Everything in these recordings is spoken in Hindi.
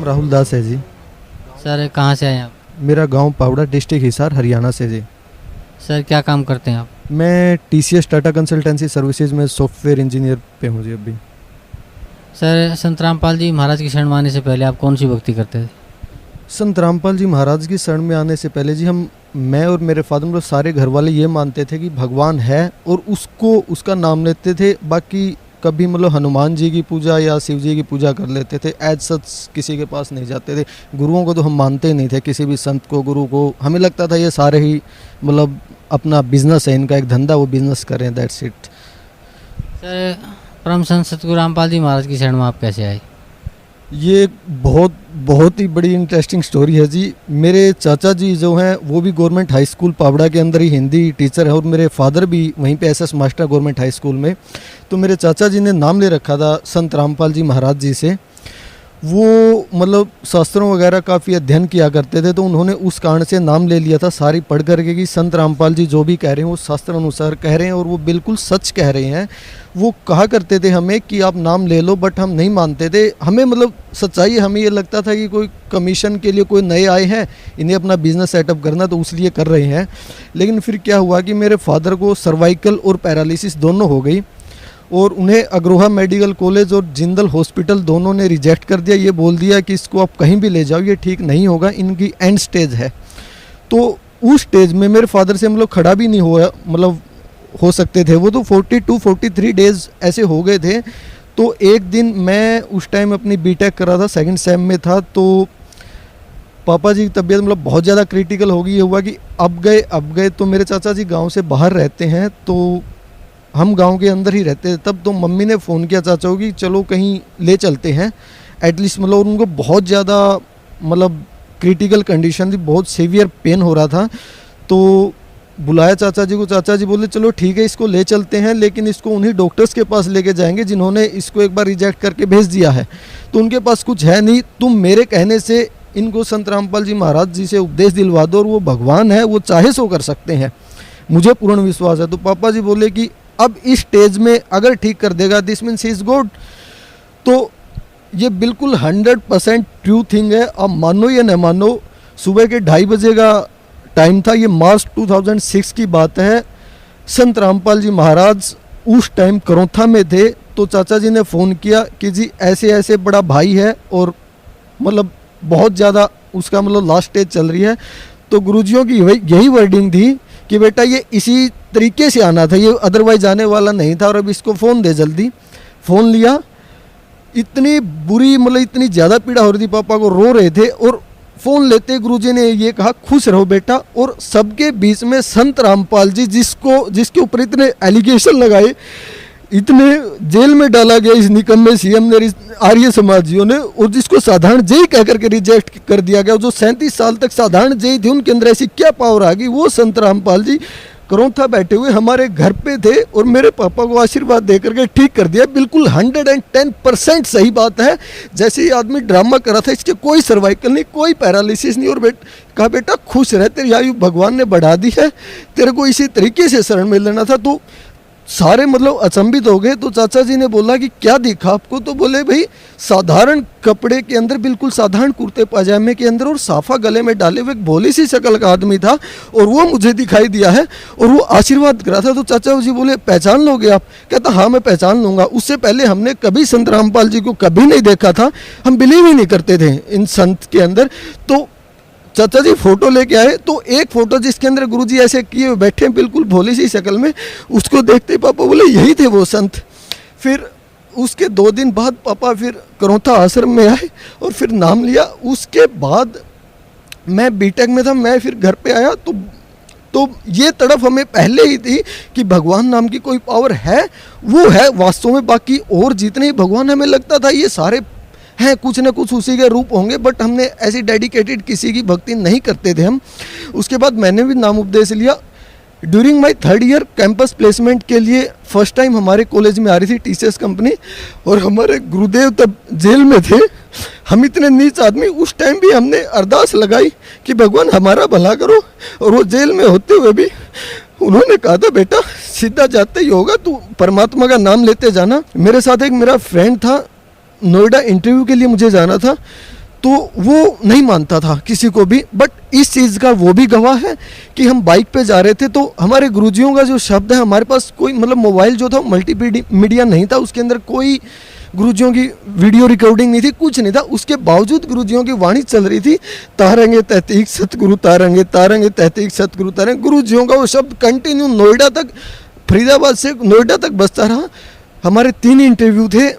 नाम राहुल दास है जी। सर कहाँ से आए आप? मेरा गांव पावड़ा, डिस्ट्रिक्ट हिसार, हरियाणा से जी। सर क्या काम करते हैं आप? मैं TCS टाटा कंसल्टेंसी सर्विसेज में सॉफ्टवेयर इंजीनियर पे हूँ जी अभी। सर संत रामपाल जी महाराज की शरण में आने से पहले आप कौन सी भक्ति करते थे? संत रामपाल जी महाराज की शरण में आने से पहले जी मैं और मेरे फादर मतलब सारे घर वाले ये मानते थे कि भगवान है और उसका नाम लेते थे। बाकी कभी मतलब हनुमान जी की पूजा या शिव जी की पूजा कर लेते थे। एज सच किसी के पास नहीं जाते थे। गुरुओं को तो हम मानते ही नहीं थे, किसी भी संत को, गुरु को। हमें लगता था ये सारे ही मतलब अपना बिजनेस है, इनका एक धंधा, वो बिजनेस करें, दैट्स इट। सर परम संत सतगुरु रामपाल जी महाराज की शरण में आप कैसे आए? ये बहुत ही बड़ी इंटरेस्टिंग स्टोरी है जी। मेरे चाचा जी जो हैं वो भी गवर्नमेंट हाई स्कूल पावड़ा के अंदर ही हिंदी टीचर है और मेरे फादर भी वहीं पे SS master government high school में। तो मेरे चाचा जी ने नाम ले रखा था संत रामपाल जी महाराज जी से। वो मतलब शास्त्रों वगैरह काफ़ी अध्ययन किया करते थे, तो उन्होंने उस कारण से नाम ले लिया था सारी पढ़ करके कि संत रामपाल जी जो भी कह रहे हैं वो शास्त्र अनुसार कह रहे हैं और वो बिल्कुल सच कह रहे हैं। वो कहा करते थे हमें कि आप नाम ले लो, बट हम नहीं मानते थे। हमें मतलब सच्चाई हमें ये लगता था कि कोई कमीशन के लिए कोई नए आए हैं, इन्हें अपना बिजनेस सेटअप करना, तो उसलिए कर रहे हैं। लेकिन फिर क्या हुआ कि मेरे फादर को सर्वाइकल और पैरालिसिस दोनों हो गई और उन्हें अग्रोहा मेडिकल कॉलेज और जिंदल हॉस्पिटल दोनों ने रिजेक्ट कर दिया। ये बोल दिया कि इसको आप कहीं भी ले जाओ, ये ठीक नहीं होगा, इनकी एंड स्टेज है। तो उस स्टेज में मेरे फादर से मतलब खड़ा भी नहीं हुआ, मतलब हो सकते थे वो तो 42-43 डेज ऐसे हो गए थे। तो एक दिन मैं उस टाइम अपनी बीटेक कर रहा था, सेकंड सेम में था। तो पापा जी की तबीयत मतलब बहुत ज़्यादा क्रिटिकल हो गई। ये हुआ कि अब गए। तो मेरे चाचा जी गाँव से बाहर रहते हैं, तो हम गांव के अंदर ही रहते थे तब। तो मम्मी ने फ़ोन किया चाचा को कि चलो कहीं ले चलते हैं एटलीस्ट। मतलब उनको बहुत ज़्यादा मतलब क्रिटिकल कंडीशन थी, बहुत सीवियर पेन हो रहा था। तो बुलाया चाचा जी को। चाचा जी बोले चलो ठीक है, इसको ले चलते हैं, लेकिन इसको उन्हीं डॉक्टर्स के पास लेके जाएंगे जिन्होंने इसको एक बार रिजेक्ट करके भेज दिया है। तो उनके पास कुछ है नहीं, तुम मेरे कहने से इनको संत रामपाल जी महाराज जी से उपदेश दिलवा दो और वो भगवान है, वो चाहे सो कर सकते हैं, मुझे पूर्ण विश्वास है। तो पापा जी बोले कि अब इस स्टेज में अगर ठीक कर देगा this means he is God. तो ये बिल्कुल 100% ट्रू थिंग है। अब मानो या न मानो, सुबह के 2:30 बजे का टाइम था। ये मार्च 2006 की बात है। संत रामपाल जी महाराज उस टाइम करौथा में थे। तो चाचा जी ने फ़ोन किया कि जी ऐसे ऐसे बड़ा भाई है और मतलब बहुत ज़्यादा उसका मतलब लास्ट स्टेज चल रही है। तो गुरुजियों की यही वर्डिंग थी कि बेटा ये इसी तरीके से आना था, ये अदरवाइज आने वाला नहीं था, और अब इसको फ़ोन दे जल्दी। फ़ोन लिया। इतनी बुरी मतलब इतनी ज़्यादा पीड़ा हो रही थी, पापा को रो रहे थे। और फ़ोन लेते गुरुजी ने ये कहा खुश रहो बेटा। और सबके बीच में संत रामपाल जी जिसके ऊपर इतने एलिगेशन लगाए, इतने जेल में डाला गया इस निकम्मे CM ने, आर्य समाजियों ने, और जिसको साधारण जेई कह करके रिजेक्ट कर दिया गया। जो 37 साल तक साधारण जेई थे, उनके अंदर ऐसी क्या पावर आ गई। वो संत रामपाल जी करौथा बैठे हुए हमारे घर पे थे और मेरे पापा को आशीर्वाद दे करके ठीक कर दिया। बिल्कुल 110% सही बात है। जैसे ही आदमी ड्रामा कर रहा था, इसके कोई सर्वाइकल नहीं, कोई पैरालिसिस नहीं। और कहा बेटा खुश रह, तेरी आयु भगवान ने बढ़ा दी है, तेरे को इसी तरीके से शरण में लेना था। तो सारे मतलब अचंभित हो गए। तो चाचा जी ने बोला कि क्या दिखा आपको? तो बोले भाई साधारण कपड़े के अंदर, बिल्कुल साधारण कुर्ते पाजामे के अंदर और साफा गले में डाले हुए एक भोली सी शक्ल का आदमी था और वो मुझे दिखाई दिया है और वो आशीर्वाद करा था। तो चाचा जी बोले पहचान लोगे आप? कहता हाँ मैं पहचान लूँगा। उससे पहले हमने कभी संत रामपाल जी को कभी नहीं देखा था, हम बिलीव ही नहीं करते थे इन संत के अंदर। तो चाचा जी फोटो लेके आए। तो एक फोटो जिसके अंदर गुरुजी ऐसे किए हुए बैठे बिल्कुल भोली सी शक्ल में, उसको देखते पापा बोले यही थे वो संत। फिर उसके 2 दिन बाद पापा फिर करौथा आश्रम में आए और फिर नाम लिया। उसके बाद मैं बीटेक में था, मैं फिर घर पे आया। तो ये तड़फ हमें पहले ही थी कि भगवान नाम की कोई पावर है, वो है वास्तव में। बाकी और जितने भगवान हमें लगता था ये सारे हैं, कुछ ना कुछ उसी के रूप होंगे, बट हमने ऐसी डेडिकेटेड किसी की भक्ति नहीं करते थे हम। उसके बाद मैंने भी नाम उपदेश लिया। During my 3rd year campus placement के लिए फर्स्ट टाइम हमारे कॉलेज में आ रही थी TCS कंपनी, और हमारे गुरुदेव तब जेल में थे। हम इतने नीच आदमी, उस टाइम भी हमने अरदास लगाई कि भगवान हमारा भला करो। और वो जेल में होते हुए भी उन्होंने कहा था बेटा सीधा जाते ही होगा, तू परमात्मा का नाम लेते जाना। मेरे साथ एक मेरा फ्रेंड था, नोएडा इंटरव्यू के लिए मुझे जाना था। तो वो नहीं मानता था किसी को भी। बट इस चीज़ का वो भी गवाह है कि हम बाइक पे जा रहे थे तो हमारे गुरुजियों का जो शब्द है, हमारे पास कोई मतलब मोबाइल जो था मल्टी मीडिया नहीं था, उसके अंदर कोई गुरुजियों की वीडियो रिकॉर्डिंग नहीं थी, कुछ नहीं था। उसके बावजूद गुरुजियों की वाणी चल रही थी, तारेंगे तहतीक सतगुरु तारेंगे, तारेंगे तहतीक सतगुरु तारेंगे। गुरुजियों का वो शब्द कंटिन्यू नोएडा तक, फरीदाबाद से नोएडा तक बजता रहा। हमारे 3 इंटरव्यू थे,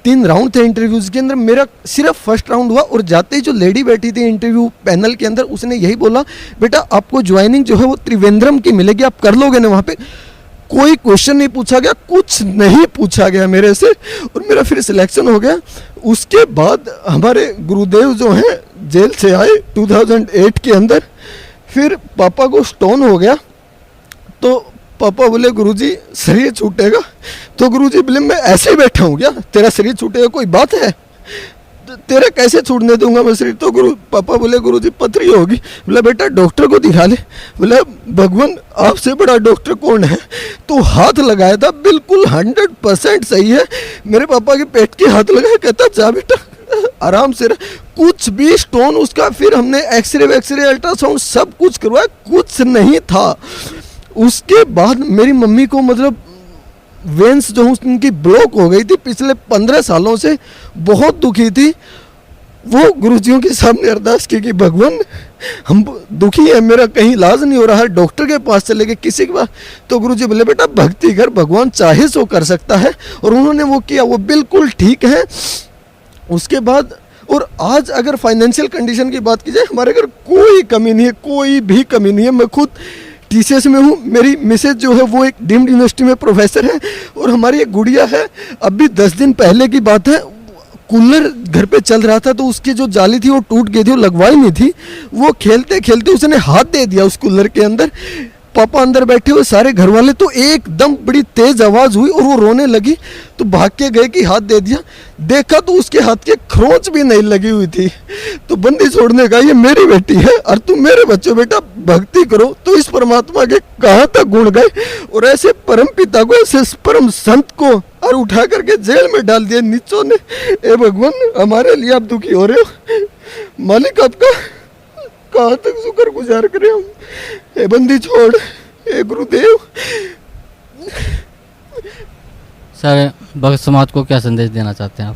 3 राउंड थे इंटरव्यूज़ के अंदर। मेरा सिर्फ फर्स्ट राउंड हुआ और जाते ही जो लेडी बैठी थी इंटरव्यू पैनल के अंदर, उसने यही बोला, बेटा आपको ज्वाइनिंग जो है वो त्रिवेंद्रम की मिलेगी, आप कर लोगे ना वहाँ पे। कोई क्वेश्चन नहीं पूछा गया, कुछ नहीं पूछा गया मेरे से, और मेरा फिर सिलेक्शन हो गया। उसके बाद हमारे गुरुदेव जो हैं जेल से आए 2008 के अंदर। फिर पापा को स्टोन हो गया तो पापा बोले गुरुजी शरीर छूटेगा। तो गुरुजी बोले मैं ऐसे ही बैठा हूँ क्या, तेरा शरीर छूटेगा कोई बात है, तेरा कैसे छूटने दूंगा मैं शरीर। तो पापा बोले गुरुजी पथरी होगी। बोला बेटा डॉक्टर को दिखा ले। बोला भगवान आपसे बड़ा डॉक्टर कौन है। तो हाथ लगाया था, बिल्कुल 100% सही है। मेरे पापा के पेट के हाथ लगाया, कहता जा बेटा आराम से रह, कुछ भी स्टोन उसका। फिर हमने एक्सरे अल्ट्रासाउंड सब कुछ करवाया, कुछ नहीं था। उसके बाद मेरी मम्मी को मतलब वेंस जो उनकी ब्लॉक हो गई थी पिछले 15 सालों से, बहुत दुखी थी। वो गुरुजियों के सामने अरदास की कि भगवान हम दुखी हैं, मेरा कहीं इलाज नहीं हो रहा है, डॉक्टर के पास चले गए, किसी के पास। तो गुरुजी बोले बेटा भक्ति कर, भगवान चाहे सो कर सकता है। और उन्होंने वो किया, वो बिल्कुल ठीक है। उसके बाद और आज अगर फाइनेंशियल कंडीशन की बात की जाए, हमारे घर कोई कमी नहीं है, कोई भी कमी नहीं है। मैं खुद टीसीएस में हूँ, मेरी मिसेज जो है वो एक डीम्ड यूनिवर्सिटी में प्रोफेसर है, और हमारी एक गुड़िया है। अभी 10 दिन पहले की बात है, कूलर घर पे चल रहा था तो उसकी जो जाली थी वो टूट गई थी, वो लगवाई नहीं थी। वो खेलते खेलते उसने हाथ दे दिया उस कूलर के अंदर। पापा अंदर बैठे हुए, सारे घर वाले, तो एकदम बड़ी तेज आवाज हुई और वो रोने लगी। तो भाग के गए कि हाथ दे दिया, देखा तो उसके हाथ के खरोंच भी नहीं लगी हुई थी। तो बंदी छोड़ने का, ये मेरी बेटी है और तुम मेरे बच्चों, बेटा भक्ति करो। तो इस परमात्मा के कहाँ तक गुण गए। और ऐसे परम पिता को, ऐसे परम संत को और उठा करके जेल में डाल दिया नीचों ने। ए भगवान हमारे लिए आप दुखी हो रहे हो, मालिक आपका कहाँ तक शुक्र गुजार करें हम। ए बंदी छोड़, ए गुरुदेव। सर भक्त समाज को क्या संदेश देना चाहते हैं आप?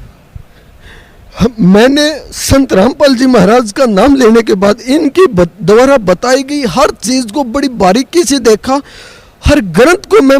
मैंने संत रामपाल जी महाराज का नाम लेने के बाद इनकी द्वारा बताई गई हर चीज को बड़ी बारीकी से देखा, हर ग्रंथ को मैं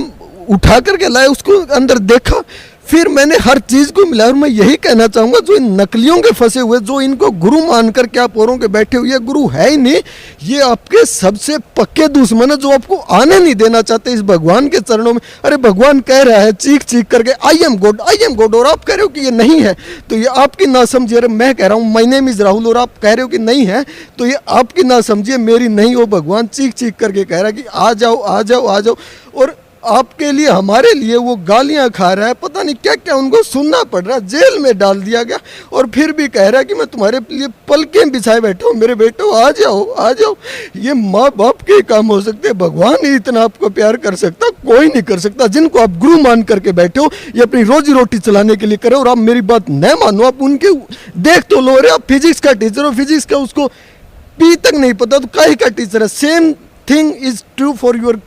उठा करके लाया, उसको अंदर देखा, फिर मैंने हर चीज को मिलाया। और मैं यही कहना चाहूंगा, जो इन नकलियों के फंसे हुए, जो इनको गुरु मानकर के आप औरों के बैठे हुए, गुरु है ही नहीं, ये आपके सबसे पक्के दुश्मन है, जो आपको आने नहीं देना चाहते इस भगवान के चरणों में। अरे भगवान कह रहा है चीख चीख करके, I am God, I am God, और आप कह रहे हो कि ये नहीं है, तो ये आपकी ना समझिए। अरे मैं कह रहा हूँ माय नेम इज राहुल, और आप कह रहे हो कि नहीं है, तो ये आपकी ना समझिए, मेरी नहीं हो। भगवान चीख चीख करके कह रहा है कि आ जाओ आ जाओ आ जाओ। और आपके लिए, हमारे लिए वो गालियां खा रहा है, पता नहीं क्या क्या उनको सुनना पड़ रहा है, जेल में डाल दिया गया, और फिर भी कह रहा है कि मैं तुम्हारे लिए पलकें बिछाए बैठा हूँ, मेरे बेटो आ जाओ आ जाओ। ये माँ बाप के काम हो सकते, भगवान ही इतना आपको प्यार कर सकता, कोई नहीं कर सकता। जिनको आप गुरु मान करके बैठे हो, ये अपनी रोजी रोटी चलाने के लिए करे, और आप मेरी बात न मानो, आप उनके देख तो लो। रहे आप फिजिक्स का टीचर हो, फिजिक्स का उसको पी तक नहीं पता तो काहे का टीचर है। Same thing is true for your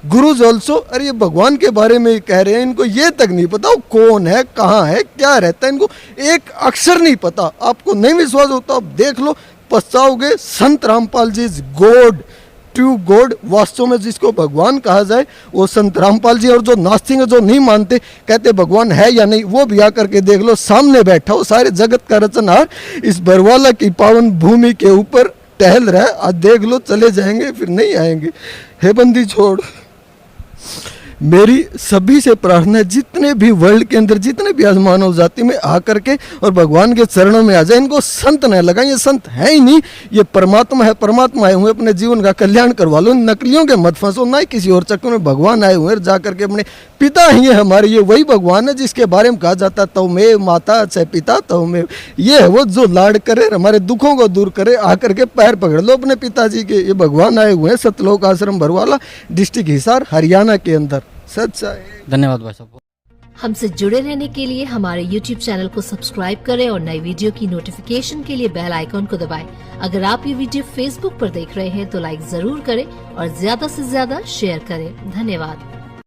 gurus also. अरे ये भगवान के बारे में कह रहे हैं, इनको ये तक नहीं पता वो कौन है, कहाँ है, क्या रहता है, इनको एक अक्षर नहीं पता। आपको नहीं विश्वास होता आप देख लो, पछताओगे। संत Rampal ji is God, true God. वास्तव में जिसको भगवान कहा जाए वो संत रामपाल जी। और जो नास्तिक है, जो नहीं मानते, कहते भगवान है या नहीं, वो भी आकर के देख लो, सामने बैठा हो, सारे जगत का रचनहार इस बरवाला की पावन भूमि के ऊपर टहल रहा है। आज देख लो, चले जाएंगे फिर नहीं आएंगे। हे बंदी छोड़, मेरी सभी से प्रार्थना है, जितने भी वर्ल्ड के अंदर, जितने भी आज मानव जाति में आकर के और भगवान के चरणों में आ जाए, इनको संत न लगाएं। ये संत है ही नहीं, ये परमात्मा है। परमात्मा आए हुए अपने जीवन का कल्याण करवा लो, नकलियों के मत फंसो, ना ही किसी और चक्कर में। भगवान आए हुए जा करके अपने पिता ही है हमारे, ये वही भगवान है जिसके बारे में कहा जाता तव में माता चाहे पिता तव में। ये है वो जो लाड करे, हमारे दुखों को दूर करे। आकर के पैर पकड़ लो अपने पिताजी के। ये भगवान आए हुए हैं सतलोक आश्रम बरवाला, डिस्ट्रिक्ट हिसार, हरियाणा के अंदर। सच्चा है। धन्यवाद भाई साहब। हमसे जुड़े रहने के लिए हमारे YouTube चैनल को सब्सक्राइब करें और नई वीडियो की नोटिफिकेशन के लिए बेल आइकॉन को दबाएं। अगर आप ये वीडियो Facebook पर देख रहे हैं तो लाइक जरूर करें और ज्यादा से ज्यादा शेयर करें। धन्यवाद।